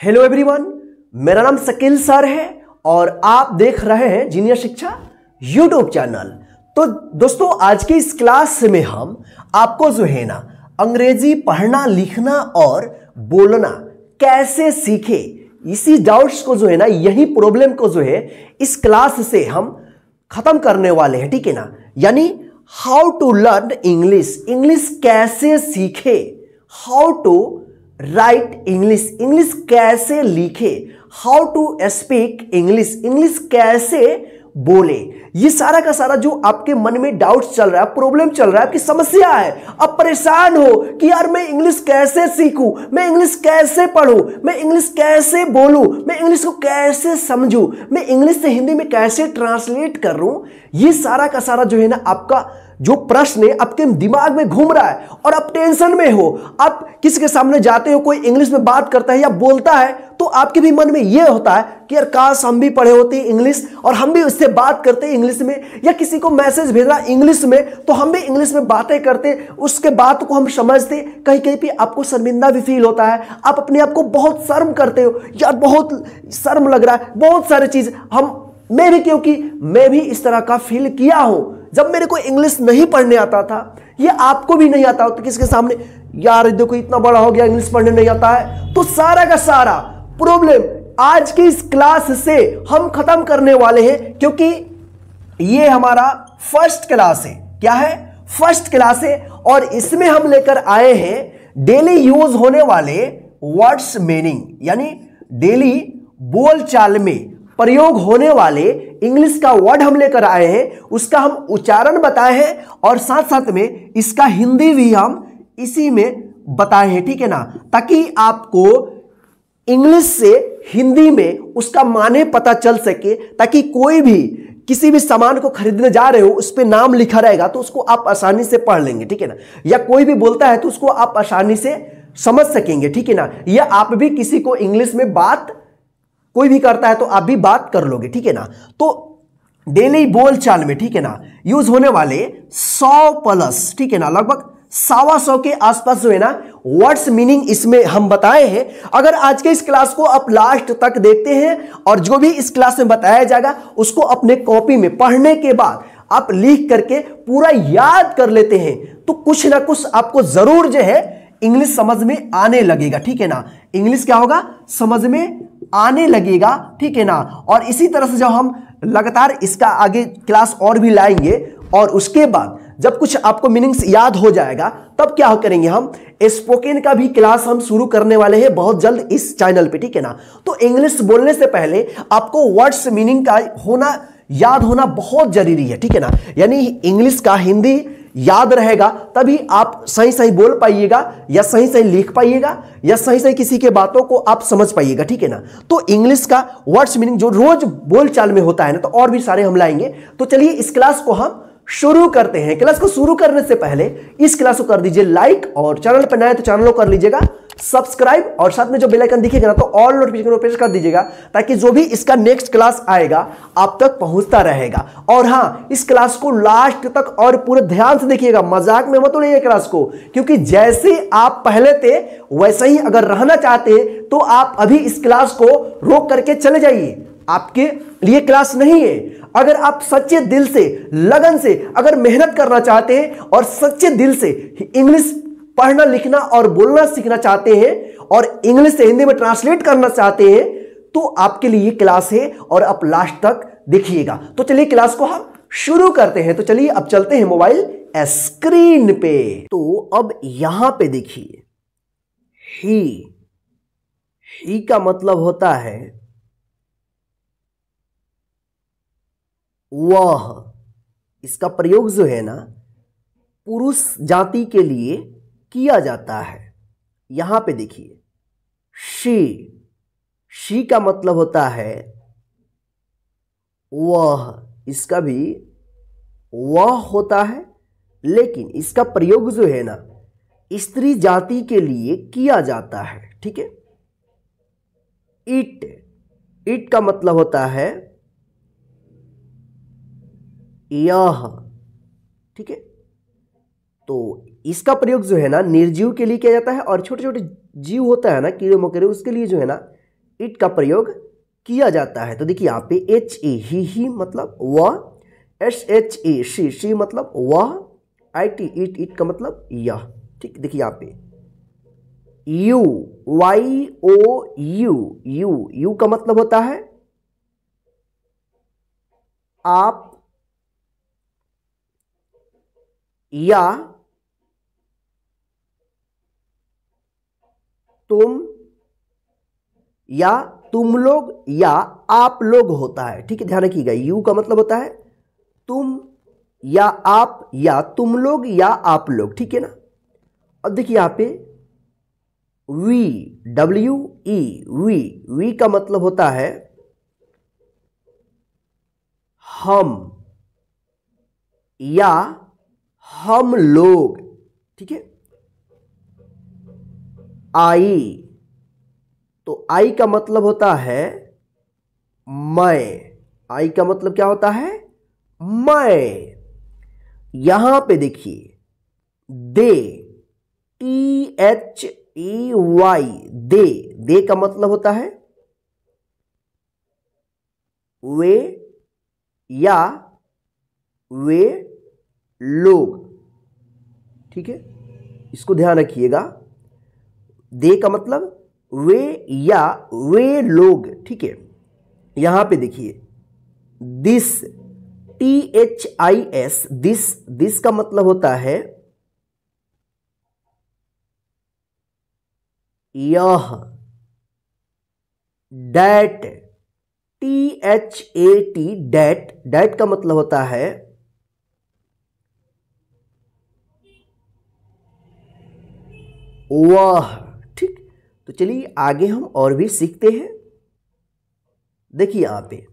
Hello everyone, मेरा नाम Shakeel sir है और आप देख रहे हैं जीनियर शिक्षा यूट्यूब चैनल। तो दोस्तों, आज की इस क्लास में हम आपको जो है ना अंग्रेजी पढ़ना, लिखना और बोलना कैसे सीखे, इसी डाउट्स को जो है ना, यही प्रॉब्लम को जो है इस क्लास से हम खत्म करने वाले हैं। ठीक है ना, यानी how to learn English, English कैसे सीखे, how to write English, English कैसे लिखे, how to speak English, English कैसे बोले। ये सारा का सारा जो आपके मन में डाउट्स चल रहा है, प्रॉब्लम चल रहा है, आपकी समस्या है, आप परेशान हो कि यार मैं इंग्लिश कैसे सीखूं, मैं इंग्लिश कैसे पढ़ूं, मैं इंग्लिश कैसे बोलूं, मैं इंग्लिश को कैसे समझूं, मैं इंग्लिश से हिंदी में कैसे ट्रांसलेट करूं। ये सारा का सारा जो है ना आपका जो प्रश्न है आपके दिमाग में घूम रहा है और आप टेंशन में हो। आप किसी के सामने जाते हो, कोई इंग्लिश में बात करता है या बोलता है तो आपके भी मन में यह होता है कि यार काश हम भी पढ़े होते इंग्लिश और हम भी उससे बात करते इंग्लिश में, या किसी को मैसेज भेजना इंग्लिश में तो हम भी इंग्लिश में बातें करते, उसके बात को हम समझते। कहीं कहीं पे आपको शर्मिंदा भी फील होता है, आप अपने आप को बहुत शर्म करते हो, यार बहुत शर्म लग रहा है, बहुत सारी चीज मैं भी, क्योंकि मैं भी इस तरह का फील किया हूं जब मेरे को इंग्लिश नहीं पढ़ने आता था, ये आपको भी नहीं आता हो तो किसके सामने यार देखो इतना बड़ा हो गया इंग्लिश पढ़ने नहीं आता है। तो सारा का सारा प्रॉब्लम आज की इस क्लास से हम खत्म करने वाले हैं, क्योंकि ये हमारा फर्स्ट क्लास है। क्या है? फर्स्ट क्लास है और इसमें हम लेकर आए हैं डेली यूज होने वाले वर्ड्स मीनिंग, यानी डेली बोलचाल में प्रयोग होने वाले इंग्लिश का वर्ड हम लेकर आए हैं, उसका हम उच्चारण बताए हैं और साथ साथ में इसका हिंदी भी हम इसी में बताए हैं। ठीक है ना, ताकि आपको इंग्लिश से हिंदी में उसका माने पता चल सके, ताकि कोई भी किसी भी सामान को खरीदने जा रहे हो उस पे नाम लिखा रहेगा तो उसको आप आसानी से पढ़ लेंगे। ठीक है ना, या कोई भी बोलता है तो उसको आप आसानी से समझ सकेंगे। ठीक है ना, या आप भी किसी को इंग्लिश में बात कोई भी करता है तो आप भी बात कर लोगे। ठीक है ना, तो डेली बोलचाल में, ठीक है ना, यूज होने वाले 100 प्लस, ठीक है ना, लगभग 125 के आसपास जो है ना वर्ड्स मीनिंग इसमें हम बताए हैं। अगर आज के इस क्लास को आप लास्ट तक देखते हैं और जो भी इस क्लास में बताया जाएगा उसको अपने कॉपी में पढ़ने के बाद आप लिख करके पूरा याद कर लेते हैं तो कुछ ना कुछ आपको जरूर जो है इंग्लिश समझ में आने लगेगा। ठीक है ना, इंग्लिश क्या होगा, समझ में आने लगेगा। ठीक है ना, और इसी तरह से जब हम लगातार इसका आगे क्लास और भी लाएंगे और उसके बाद जब कुछ आपको मीनिंग्स याद हो जाएगा तब क्या करेंगे, हम स्पोकन का भी क्लास हम शुरू करने वाले हैं बहुत जल्द इस चैनल पे। ठीक है ना, तो इंग्लिश बोलने से पहले आपको वर्ड्स मीनिंग का होना, याद होना बहुत जरूरी है। ठीक है ना, यानी इंग्लिश का हिंदी याद रहेगा तभी आप सही सही बोल पाइएगा, या सही सही लिख पाइएगा, या सही सही किसी के बातों को आप समझ पाइएगा। ठीक है ना, तो इंग्लिश का वर्ड्स मीनिंग जो रोज बोलचाल में होता है ना, तो और भी सारे हम लाएंगे। तो चलिए इस क्लास को हम शुरू करते हैं। क्लास को शुरू करने से पहले इस क्लास को कर दीजिए लाइक, और चैनल पर नए तो चैनल को कर लीजिएगा सब्सक्राइब, और साथ में जो बेल आइकन दिखेगा ना तो ऑल नोटिफिकेशन को प्रेस कर दीजिएगा ताकि जो भी इसका नेक्स्ट क्लास आएगा आप तक पहुंचता रहेगा। और हाँ, इस क्लास को लास्ट तक और पूरे ध्यान से देखिएगा, मजाक में मत उड़ाइए क्लास को, क्योंकि जैसे आप पहले थे वैसे ही अगर रहना चाहते हैं तो आप अभी इस क्लास को रोक करके चले जाइए, आपके लिए क्लास नहीं है। अगर आप सच्चे दिल से, लगन से अगर मेहनत करना चाहते हैं और सच्चे दिल से इंग्लिश पढ़ना, लिखना और बोलना सीखना चाहते हैं और इंग्लिश से हिंदी में ट्रांसलेट करना चाहते हैं तो आपके लिए क्लास है और आप लास्ट तक देखिएगा। तो चलिए क्लास को हम शुरू करते हैं। तो चलिए अब चलते हैं मोबाइल स्क्रीन पे। तो अब यहां पे देखिए, ही का मतलब होता है वह। इसका प्रयोग जो है ना पुरुष जाति के लिए किया जाता है। यहां पे देखिए शी का मतलब होता है वह, इसका भी वह होता है, लेकिन इसका प्रयोग जो है ना स्त्री जाति के लिए किया जाता है। ठीक है, इट का मतलब होता है यह। ठीक है, तो इसका प्रयोग जो है ना निर्जीव के लिए किया जाता है, और छोटे छोटे जीव होता है ना, कीड़े मकोड़े, उसके लिए जो है ना इट का प्रयोग किया जाता है। तो देखिए यहाँ पे एच ए ही मतलब वह, एस एच ए शी मतलब वह, आई टी इट का मतलब यह। ठीक, देखिए यहाँ पे यू वाई ओ यू का मतलब होता है आप या तुम या तुम लोग या आप लोग होता है। ठीक है, ध्यान रखिएगा, यू का मतलब होता है तुम या आप या तुम लोग या आप लोग। ठीक है ना। अब देखिए यहाँ पे वी डब्ल्यू ई वी का मतलब होता है हम या हम लोग। ठीक है। आई, तो आई का मतलब होता है मैं। आई का मतलब क्या होता है? मैं। यहां पे देखिए दे, टी एच ई वाई, दे का मतलब होता है वे या वे लोग। ठीक है, इसको ध्यान रखिएगा। दे का मतलब वे या वे लोग। ठीक है। यहां पे देखिए this, T H I S, this का मतलब होता है यह। That, T H A T, that का मतलब होता है वह। ठीक, तो चलिए आगे हम और भी सीखते हैं। देखिए यहां पे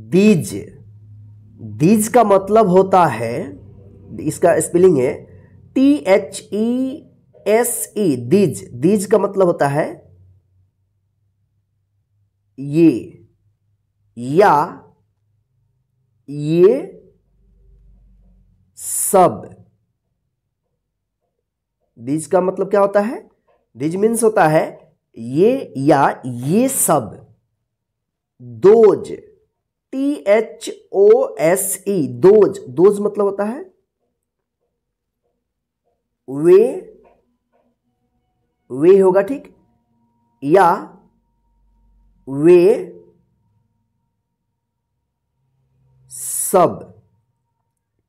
दीज, दीज का मतलब होता है, इसका स्पेलिंग है T H E S E, these. These का मतलब होता है ये या ये सब। दीज का मतलब क्या होता है? दीज मीन्स होता है ये या ये सब। Those, T H O S E, those. Those मतलब होता है वे होगा। ठीक, या वे सब।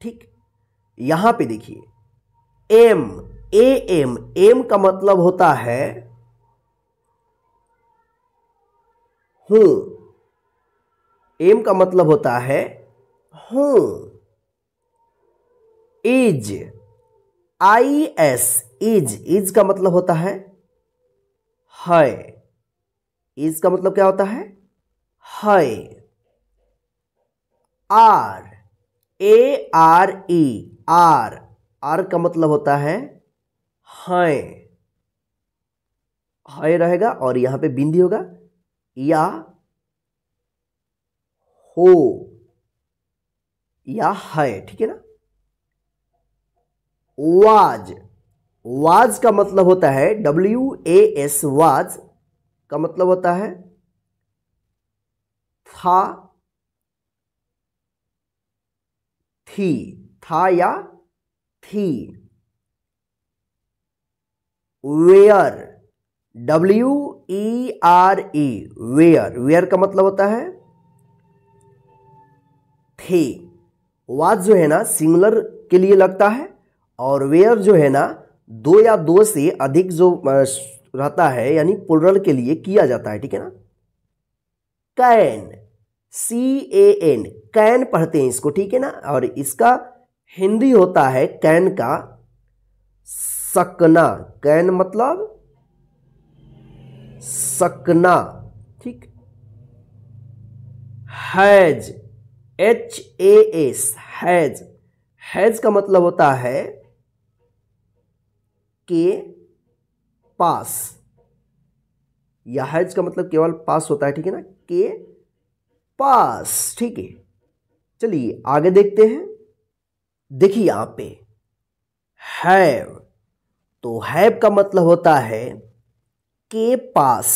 ठीक, यहां पे देखिए एम, एम का मतलब होता है हूं। एम का मतलब होता है हूं। इज, आई एस, इज का मतलब होता है इज का मतलब क्या होता है? है। Are, A R E, are का मतलब होता है है रहेगा और यहां पे बिंदी होगा या हो या है। ठीक है ना। वाज का मतलब होता है WAS, वाज का मतलब होता है था, था या थी। वेयर, WERE, वेयर का मतलब होता है थे। वाज जो है ना सिंगुलर के लिए लगता है और वेयर जो है ना दो या दो से अधिक जो रहता है यानी प्लुरल के लिए किया जाता है। ठीक है ना। कैन, CAN, कैन पढ़ते हैं इसको। ठीक है ना। और इसका हिंदी होता है कैन का सकना। कैन मतलब सकना। ठीक। हैज, HAS, हैज का मतलब होता है के पास, या हैज का मतलब केवल पास होता है। ठीक है ना, के पास। ठीक है, चलिए आगे देखते हैं। देखिए यहां पे हैव, तो हैव का मतलब होता है के पास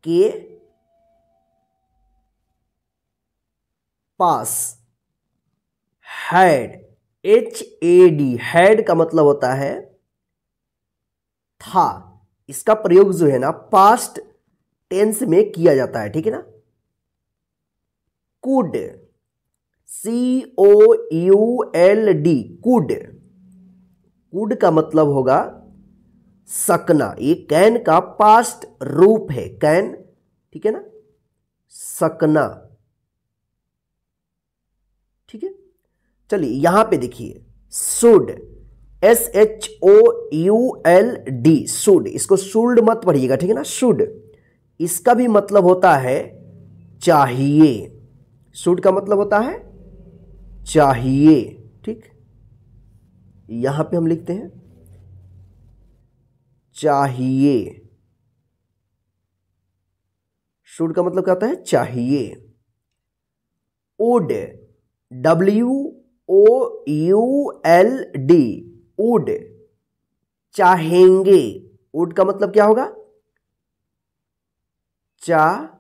के पास, हैड, HAD, हैड का मतलब होता है था। इसका प्रयोग जो है ना पास्ट टेंस में किया जाता है, ठीक है ना। कुड, COULD, कुड, कुड का मतलब होगा सकना। ये कैन का पास्ट रूप है, कैन, ठीक है ना, सकना, ठीक है। चलिए यहां पे देखिए शुड, SHOULD, शुड, इसको शुड मत पढ़िएगा, ठीक है ना। शुड, इसका भी मतलब होता है चाहिए। शुड का मतलब होता है चाहिए, ठीक। यहां पे हम लिखते हैं चाहिए। शुड का मतलब क्या होता है चाहिए। वुड, WOULD, वुड, चाहेंगे। वुड का मतलब क्या होगा चाहेंगे,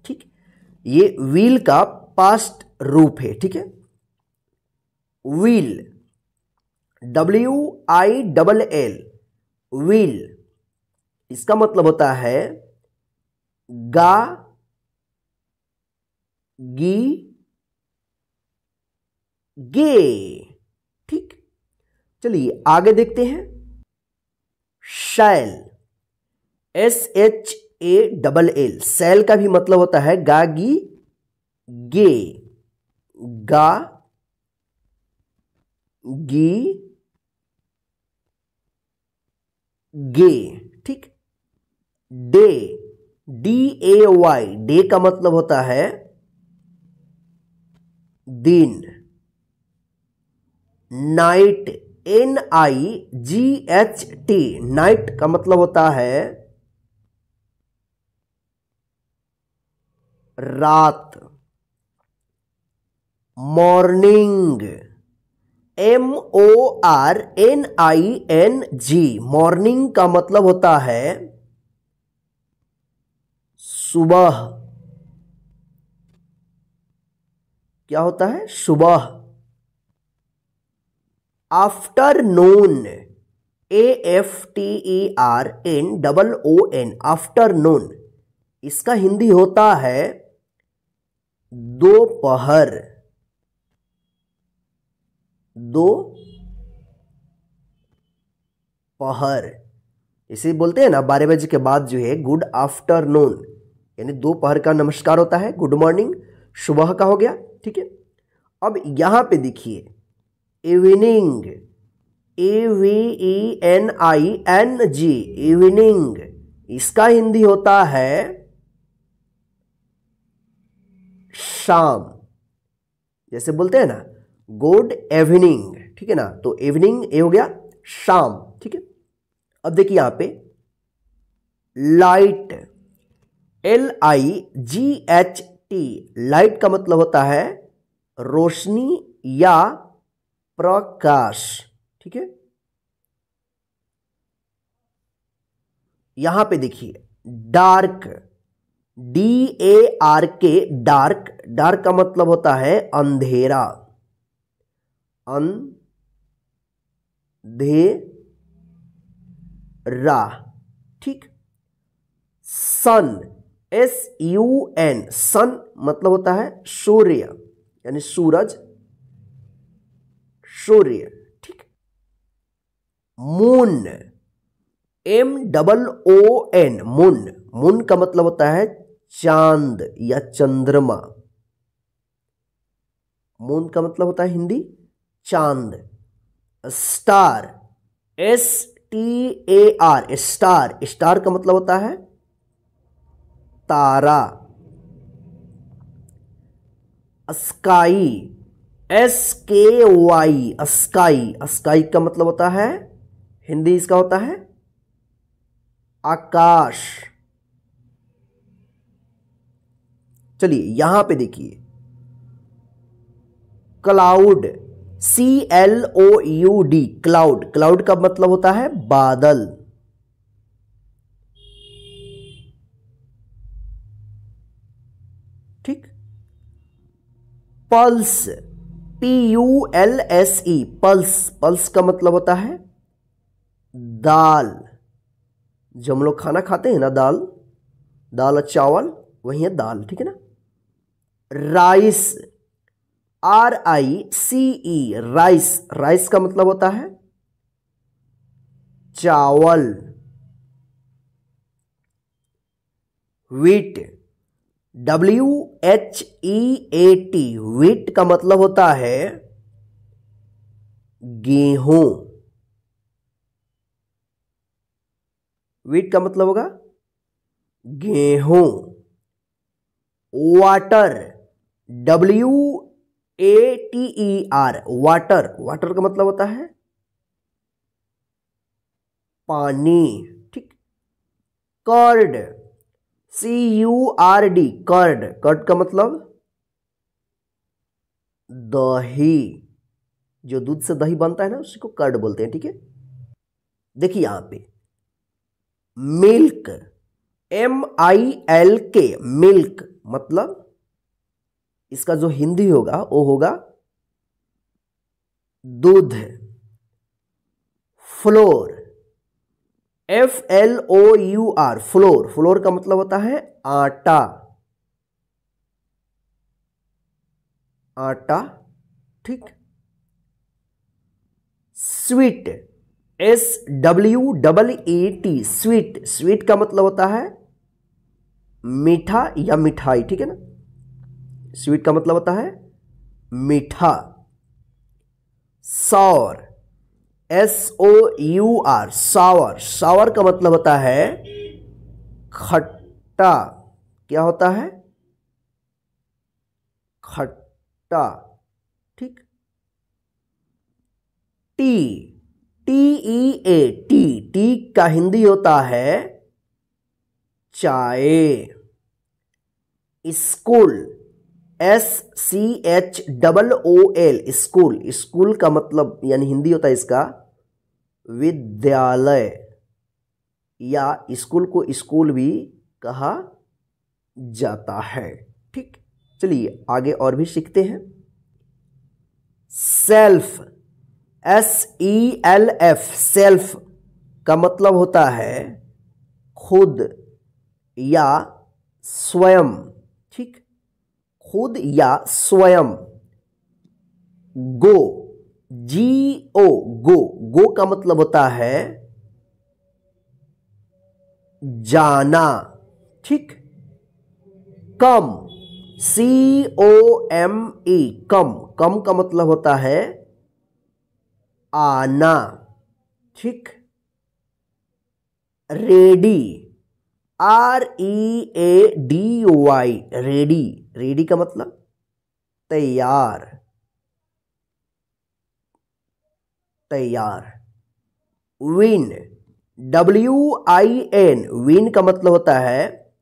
ठीक। ये विल का पास्ट रूप है, ठीक है। विल, WILL, विल, इसका मतलब होता है गा, गी, गे, ठीक। चलिए आगे देखते हैं। शैल, SHALL, शैल का भी मतलब होता है गा, गी, गे, गा, गी, गे, ठीक। डे, DAY, डे का मतलब होता है दिन। नाइट, NIGHT, नाइट का मतलब होता है रात। मॉर्निंग, MORNING, मॉर्निंग का मतलब होता है सुबह। क्या होता है सुबह। आफ्टरनून, AFTERNOON, आफ्टरनून, इसका हिंदी होता है दोपहर। दोपहर, इसे बोलते हैं ना 12 बजे के बाद जो है गुड आफ्टरनून, यानी दोपहर का नमस्कार होता है, गुड मॉर्निंग, सुबह का हो गया, ठीक है। अब यहां पे देखिए इवनिंग, EVENING, इवनिंग, इसका हिंदी होता है शाम। जैसे बोलते हैं ना गुड इवनिंग, ठीक है ना, तो इवनिंग ये हो गया शाम, ठीक है। अब देखिए यहां पे लाइट, LIGHT, लाइट का मतलब होता है रोशनी या प्रकाश, ठीक है। यहां पे देखिए डार्क, DARK, डार्क, डार्क का मतलब होता है अंधेरा, अंधेरा, ठीक। सन, SUN, सन मतलब होता है सूर्य, यानी सूरज, सूर्य, ठीक। मून, MOON, मून, मून का मतलब होता है चांद या चंद्रमा। मून का मतलब होता है हिंदी चांद। स्टार, STAR, स्टार, स्टार का मतलब होता है तारा। स्काई, SKY, स्काई, स्काई का मतलब होता है हिंदी इसका होता है आकाश। चलिए यहां पे देखिए क्लाउड, CLOUD, क्लाउड। क्लाउड का मतलब होता है बादल। ठीक। Pulse, PULSE, pulse. पल्स का मतलब होता है दाल। जो हम लोग खाना खाते हैं ना, दाल, दाल और चावल, वही है दाल। ठीक है ना। Rice, RICE, rice. राइस का मतलब होता है चावल। व्हीट, WHEAT, व्हीट का मतलब होता है गेहूं। व्हीट का मतलब होगा गेहूं। Water, WATER, water. वाटर का मतलब होता है पानी। ठीक। Curd, CURD, curd. कर्ड का मतलब दही। जो दूध से दही बनता है ना, उसी को कर्ड बोलते हैं। ठीक है। देखिए यहां पे मिल्क, MILK, मिल्क मतलब इसका जो हिंदी होगा वो होगा दूध। Floor, FLOUR, floor. फ्लोर का मतलब होता है आटा। आटा। ठीक। Sweet, SWEET, sweet. स्वीट का मतलब होता है मीठा या मिठाई। ठीक है ना। स्वीट का मतलब होता है मीठा। सावर, SOUR, सावर। सावर का मतलब होता है खट्टा। क्या होता है? खट्टा। ठीक। T, TEA, T. टी का हिंदी होता है चाय। School, SCHOOL, school. स्कूल का मतलब यानी हिंदी होता है इसका विद्यालय, या स्कूल को स्कूल भी कहा जाता है। ठीक। चलिए आगे और भी सीखते हैं। सेल्फ, SELF, सेल्फ का मतलब होता है खुद या स्वयं। ठीक। खुद या स्वयं। गो, GO, गो। गो का मतलब होता है जाना। ठीक। कम, COME, कम। कम का मतलब होता है आना। ठीक। Ready, READY, ready. रेडी का मतलब तैयार। तैयार। विन, WIN, विन का मतलब होता है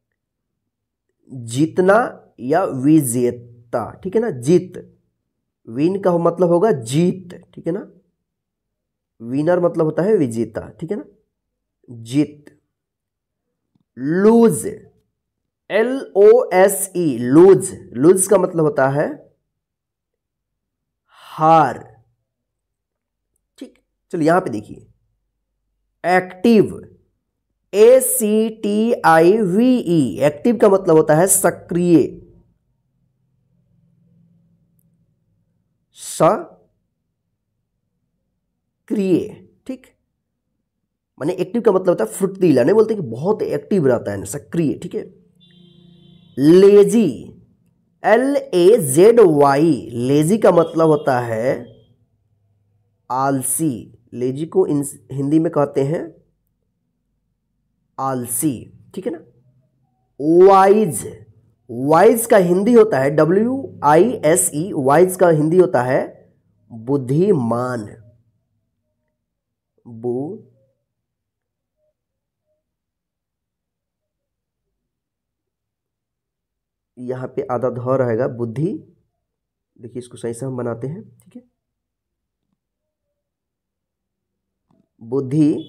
जीतना या विजेता। ठीक है ना। जीत। विन का मतलब होगा जीत। ठीक है ना। विनर मतलब होता है विजेता। ठीक है ना। जीत। Lose, LOSE, lose. लूज का मतलब होता है हार। ठीक। चलिए यहां पे देखिए एक्टिव, ACTIVE, एक्टिव का मतलब होता है सक्रिय। सक्रिय। ठीक। माने एक्टिव का मतलब होता है फुर्तीला। नहीं बोलते कि बहुत एक्टिव रहता है, सक्रिय। ठीक है। लेजी, LAZY, लेजी का मतलब होता है आलसी। लेजी को हिंदी में कहते हैं आलसी। ठीक है ना। वाइज, वाइज का हिंदी होता है WISE, वाइज का हिंदी होता है बुद्धिमान। यहां पे आधा ध रहेगा बुद्धि। देखिए इसको सही से हम बनाते हैं। ठीक है। बुद्धिमान।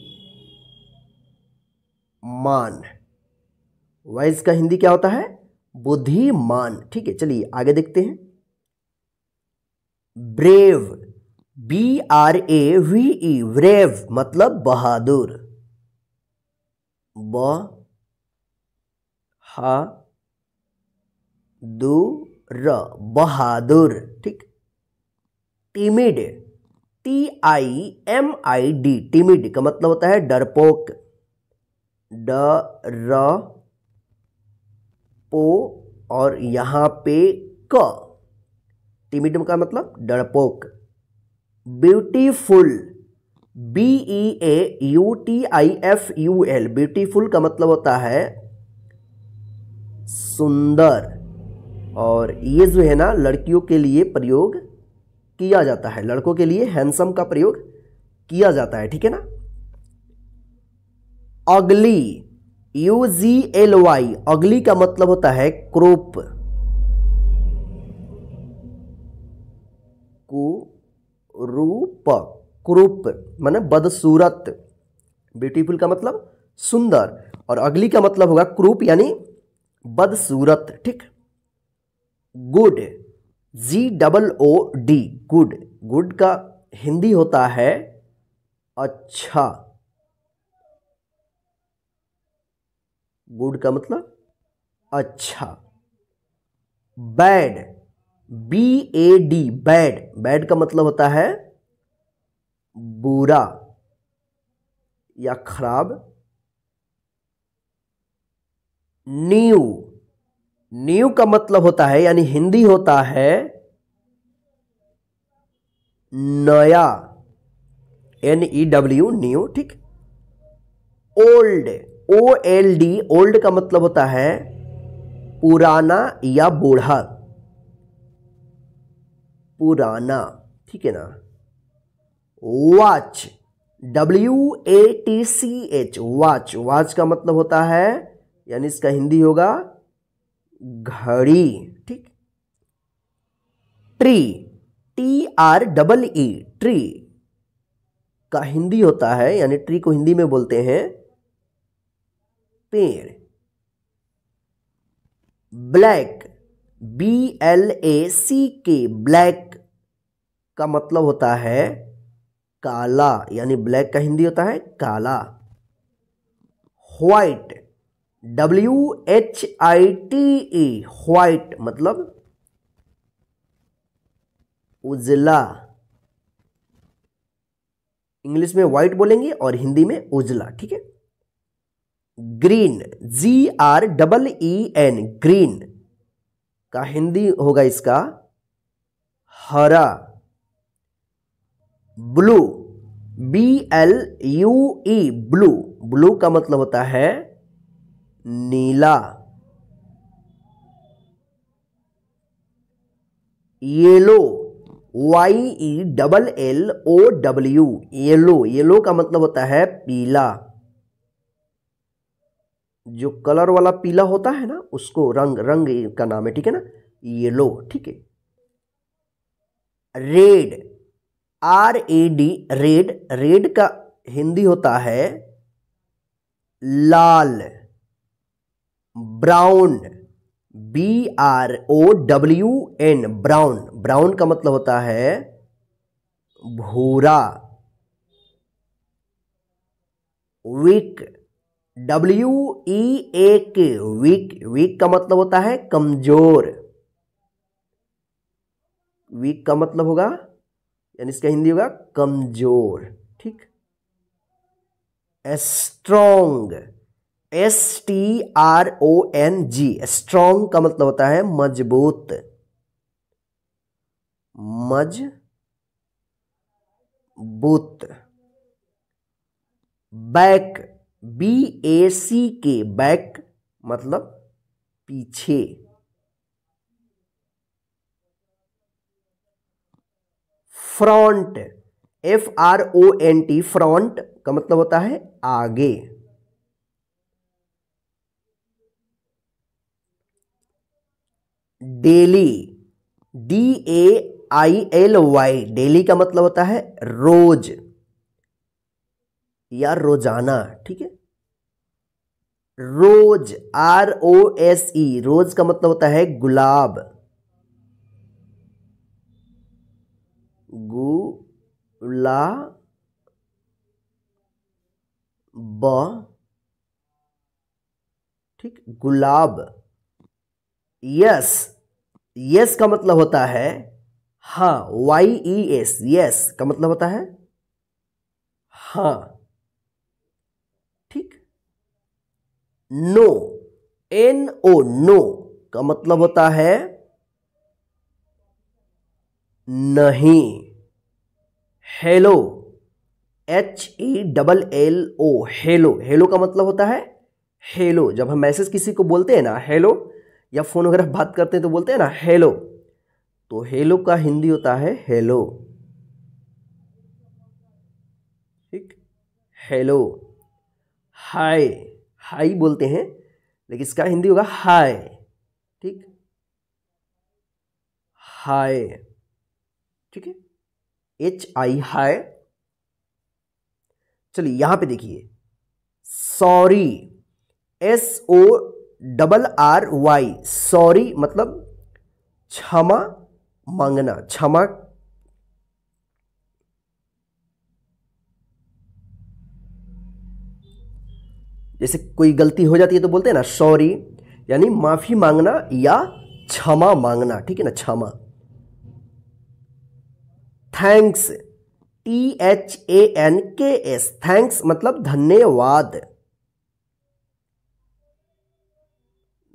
वाइज का हिंदी क्या होता है? बुद्धिमान। ठीक है, चलिए आगे देखते हैं। ब्रेव, BRAVE, ब्रेव मतलब बहादुर। बहादुर। ठीक। टिमिड, TIMID, टिमिड का मतलब होता है डरपोक। और यहां पे क, टिमिड का मतलब डरपोक। ब्यूटीफुल, BEAUTIFUL, ब्यूटीफुल का मतलब होता है सुंदर। और ये जो है ना लड़कियों के लिए प्रयोग किया जाता है, लड़कों के लिए हैंडसम का प्रयोग किया जाता है। ठीक है ना। अगली, UGLY, अगली का मतलब होता है क्रूप। क्रूप माने बदसूरत। ब्यूटीफुल का मतलब सुंदर और अगली का मतलब होगा क्रूप यानी बदसूरत। ठीक। Good, GOOD, good. गुड का हिंदी होता है अच्छा। गुड का मतलब अच्छा। Bad, BAD, bad. बैड का मतलब होता है बुरा या खराब। न्यू, न्यू का मतलब होता है यानी हिंदी होता है नया, NEW, न्यू। ठीक। ओल्ड, OLD, ओल्ड का मतलब होता है पुराना या बूढ़ा। पुराना। ठीक है ना। Watch, WATCH, watch. वॉच का मतलब होता है यानी इसका हिंदी होगा घड़ी। ठीक। ट्री, TREE, ट्री का हिंदी होता है यानी ट्री को हिंदी में बोलते हैं पेड़। ब्लैक, BLACK, ब्लैक का मतलब होता है काला यानी ब्लैक का हिंदी होता है काला। व्हाइट, WHITE, व्हाइट मतलब उजला। इंग्लिश में व्हाइट बोलेंगे और हिंदी में उजला। ठीक है। ग्रीन, GREEN, ग्रीन का हिंदी होगा इसका हरा। Blue, BLUE, blue. ब्लू का मतलब होता है नीला। Yellow, YELLOW, yellow. येलो का मतलब होता है पीला। जो कलर वाला पीला होता है ना उसको रंग, रंग का नाम है। ठीक है ना, येलो। ठीक है। Red, RAD, red. रेड का हिंदी होता है लाल। Brown, BROWN, brown. ब्राउन का मतलब होता है भूरा। Week, WEAK, week. वीक का मतलब होता है कमजोर। वीक का मतलब होगा यानी इसका हिंदी होगा कमजोर। ठीक। स्ट्रॉन्ग, STRONG, स्ट्रॉन्ग का मतलब होता है मजबूत। मजबूत। बैक, BACK, बैक मतलब पीछे। फ्रंट, FRONT, फ्रंट का मतलब होता है आगे। डेली, DAILY, डेली का मतलब होता है रोज। या रोजाना, ठीक है। रोज, ROSE, रोज का मतलब होता है गुलाब, ब, ठीक, गुलाब। यस, यस का मतलब होता है हाँ, YES, यस का मतलब होता है हाँ, ठीक। नो, NO, नो का मतलब होता है नहीं। हेलो, HELLO, हेलो, हेलो का मतलब होता है हेलो। जब हम मैसेज किसी को बोलते हैं ना हेलो, या फोन वगैरह बात करते हैं तो बोलते हैं ना हेलो, तो हेलो का हिंदी होता है हेलो, ठीक। हेलो, हाय, हाय बोलते हैं लेकिन इसका हिंदी होगा हाय, ठीक, हाय, ठीक है, HI, हाय। चलिए यहां पे देखिए, सॉरी, SORRY, सॉरी मतलब क्षमा मांगना, क्षमा। जैसे कोई गलती हो जाती है तो बोलते हैं ना सॉरी, यानी माफी मांगना या क्षमा मांगना, ठीक है ना, क्षमा। थैंक्स, THANKS, थैंक्स मतलब धन्यवाद,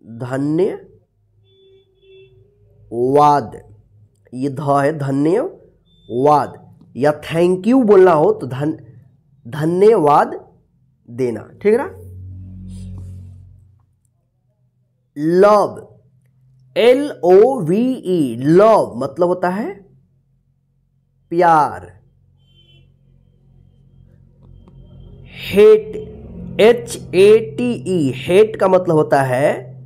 धन्यवाद, ये ध है, धन्यवाद। या थैंक यू बोलना हो तो धन्यवाद देना, ठीक है ना। लव, LOVE, लव मतलब होता है प्यार। हेट, HATE, हेट का मतलब होता है,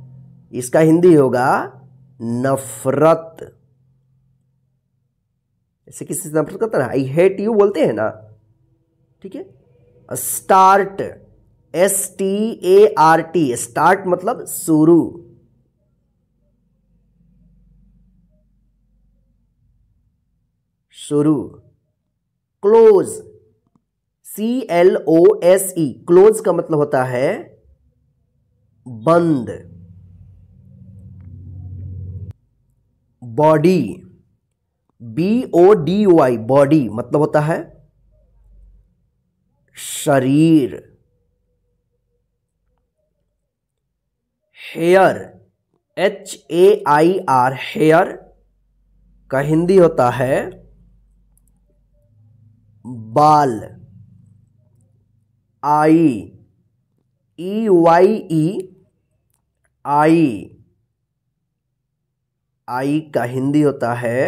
इसका हिंदी होगा नफरत। ऐसे किसी से नफरत करता है ना, आई हेट यू बोलते हैं ना, ठीक है। स्टार्ट, START, स्टार्ट मतलब शुरू। शुरू। क्लोज, CLOSE, क्लोज का मतलब होता है बंद। बॉडी, BODY, बॉडी मतलब होता है शरीर। हेयर, HAIR, हेयर का हिंदी होता है बाल। आई, EYE, आई, आई का हिंदी होता है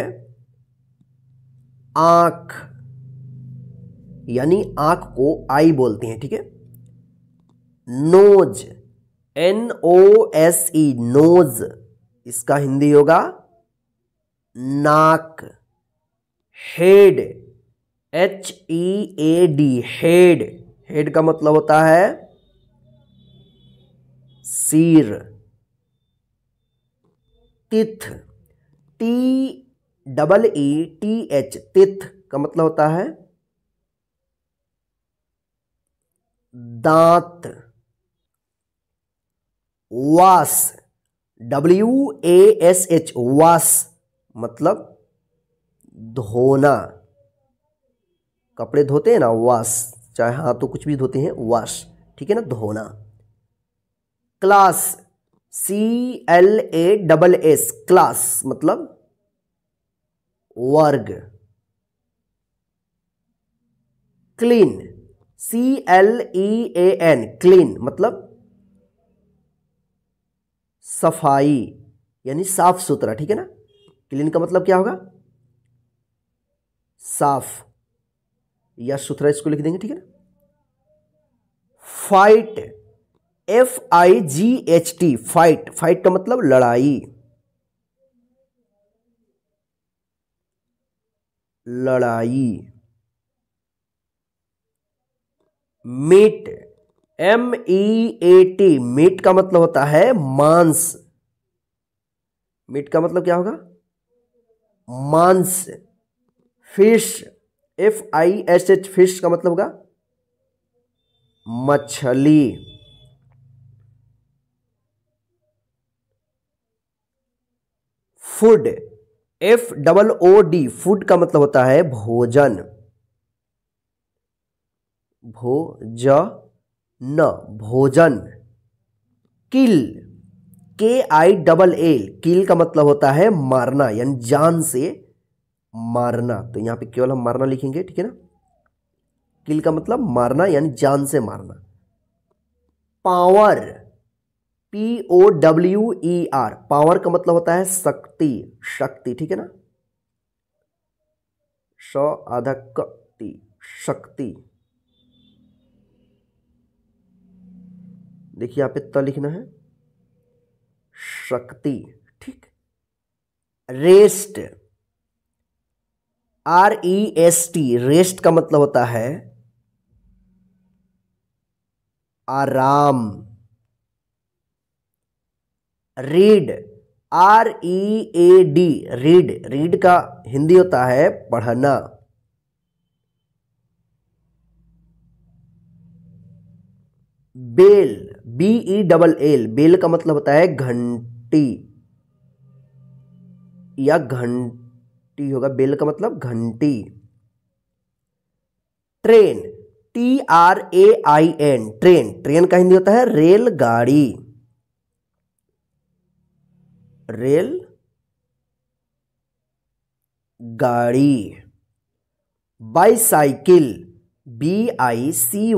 आंख, यानी आंख को आई बोलते हैं, ठीक है। नोज, NOSE, नोज, इसका हिंदी होगा नाक। हेड, HEAD, हेड, हेड का मतलब होता है सिर। तिथ, TEETH, तिथ का मतलब होता है दांत। वाश, WASH, वाश मतलब धोना, कपड़े धोते हैं ना वाश, चाहे हाथों कुछ भी धोते हैं वाश, ठीक है ना, धोना। क्लास, CLASS, क्लास मतलब वर्ग। क्लीन, CLEAN, क्लीन मतलब सफाई, यानी साफ सुथरा, ठीक है ना। क्लीन का मतलब क्या होगा, साफ या सुथरा, इसको लिख देंगे, ठीक है ना। फाइट, FIGHT, फाइट, फाइट का मतलब लड़ाई, लड़ाई। मीट, MEAT, मीट का मतलब होता है मांस। मीट का मतलब क्या होगा? मांस। फिश, FISH, फिश का मतलब होगा मछली। फूड, FOOD, फूड का मतलब होता है भोजन। भोजन, भोजन। किल, KILL, किल का मतलब होता है मारना, यानी जान से मारना। तो यहां पे केवल हम मारना लिखेंगे, ठीक है ना। किल का मतलब मारना, यानी जान से मारना। पावर, POWER, पावर का मतलब होता है शक्ति, शक्ति, ठीक है ना। ती, शक्ति। देखिए यहां पे त लिखना है, शक्ति, ठीक। रेस्ट, REST, रेस्ट का मतलब होता है आराम। रीड, READ, रीड, रीड का हिंदी होता है पढ़ना। बेल, BELL, बेल का मतलब होता है घंटी या घंटी होगा, बेल का मतलब घंटी। ट्रेन, TRAIN, ट्रेन, ट्रेन का हिंदी होता है रेलगाड़ी, रेल गाड़ी। बाईसाइकिल, BICYCLE,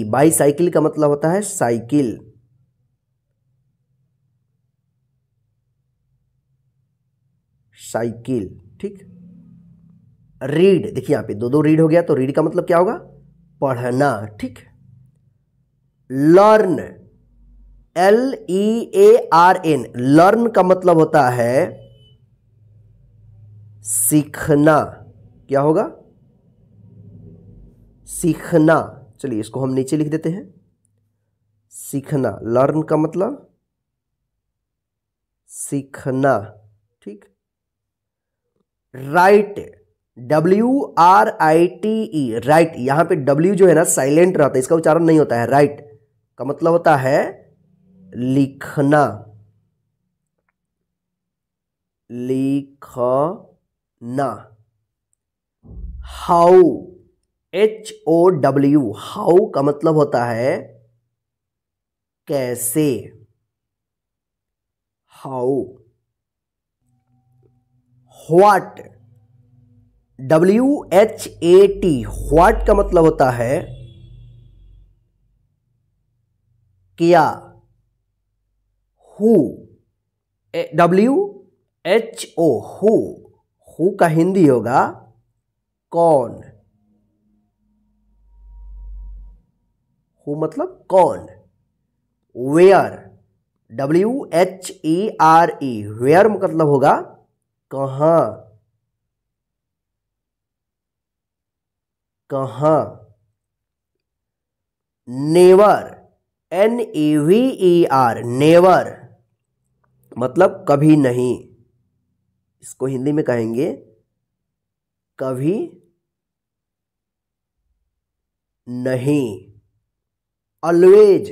बाईसाइकिल का मतलब होता है साइकिल। साइकिल, ठीक। रीड, देखिए यहां पे दो दो रीड हो गया, तो रीड का मतलब क्या होगा? पढ़ना, ठीक। लर्न, LEARN, लर्न का मतलब होता है सीखना। क्या होगा? सीखना। चलिए इसको हम नीचे लिख देते हैं, सीखना। लर्न का मतलब सीखना, ठीक। राइट, WRITE, राइट, यहां पे W जो है ना साइलेंट रहता है, इसका उच्चारण नहीं होता है। राइट का मतलब होता है लिखना, लिखना। हाउ, HOW, हाउ का मतलब होता है कैसे, हाउ। व्हाट, WHAT, व्हाट का मतलब होता है क्या। हु, WHO, हु का हिंदी होगा कौन। हु मतलब कौन। वेयर, WHERE, वेयर मतलब होगा कहां, कहां। नेवर, NEVER, नेवर मतलब कभी नहीं, इसको हिंदी में कहेंगे कभी नहीं। ऑलवेज,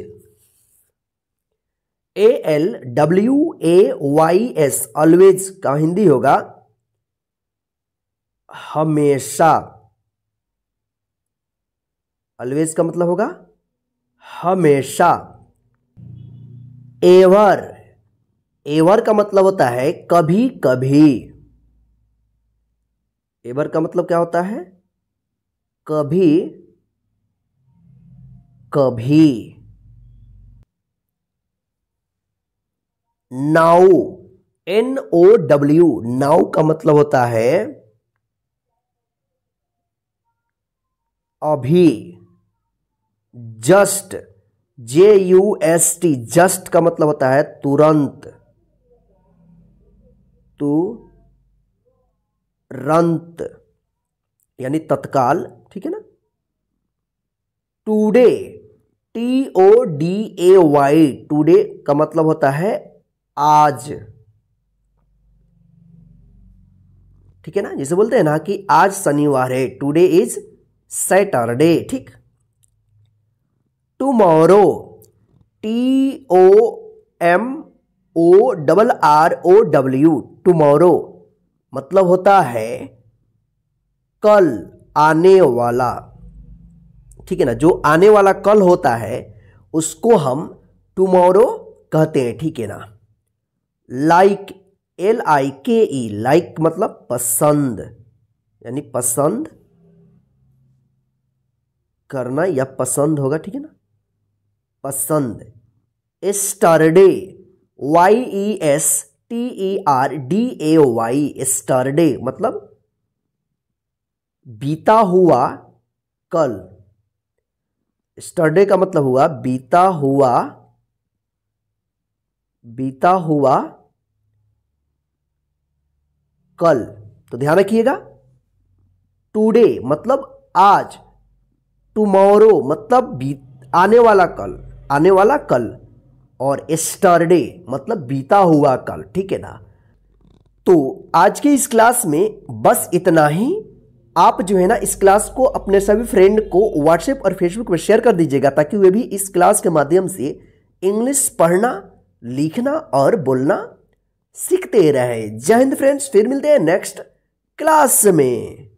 ALWAYS, ऑलवेज का हिंदी होगा हमेशा। ऑलवेज का मतलब होगा हमेशा। एवर, एवर का मतलब होता है कभी कभी। एवर का मतलब क्या होता है? कभी कभी। नाउ, NOW, नाउ का मतलब होता है अभी। जस्ट, JUST, जस्ट का मतलब होता है तुरंत, तुरंत यानी तत्काल, ठीक है ना। टुडे, TODAY, टुडे का मतलब होता है आज, ठीक है ना। जैसे बोलते हैं ना कि आज शनिवार है, टुडे इज सैटरडे, ठीक। टुमारो, TOMORROW, टुमारो मतलब होता है कल, आने वाला, ठीक है ना। जो आने वाला कल होता है उसको हम टुमारो कहते हैं, ठीक है ना। लाइक, LIKE, लाइक मतलब पसंद, यानी पसंद करना या पसंद होगा, ठीक है ना, पसंद। एस्टरडे, YESTERDAY, एस्टरडे मतलब बीता हुआ कल। एस्टरडे का मतलब हुआ बीता हुआ कल। तो ध्यान रखिएगा, टुडे मतलब आज, टुमारो मतलब आने वाला कल, और एस्टरडे मतलब बीता हुआ कल, ठीक है ना। तो आज की इस क्लास में बस इतना ही। आप जो है ना इस क्लास को अपने सभी फ्रेंड को व्हाट्सएप और फेसबुक पर शेयर कर दीजिएगा, ताकि वे भी इस क्लास के माध्यम से इंग्लिश पढ़ना, लिखना और बोलना सीखते रहे। जय हिंद फ्रेंड्स, फिर मिलते हैं नेक्स्ट क्लास में।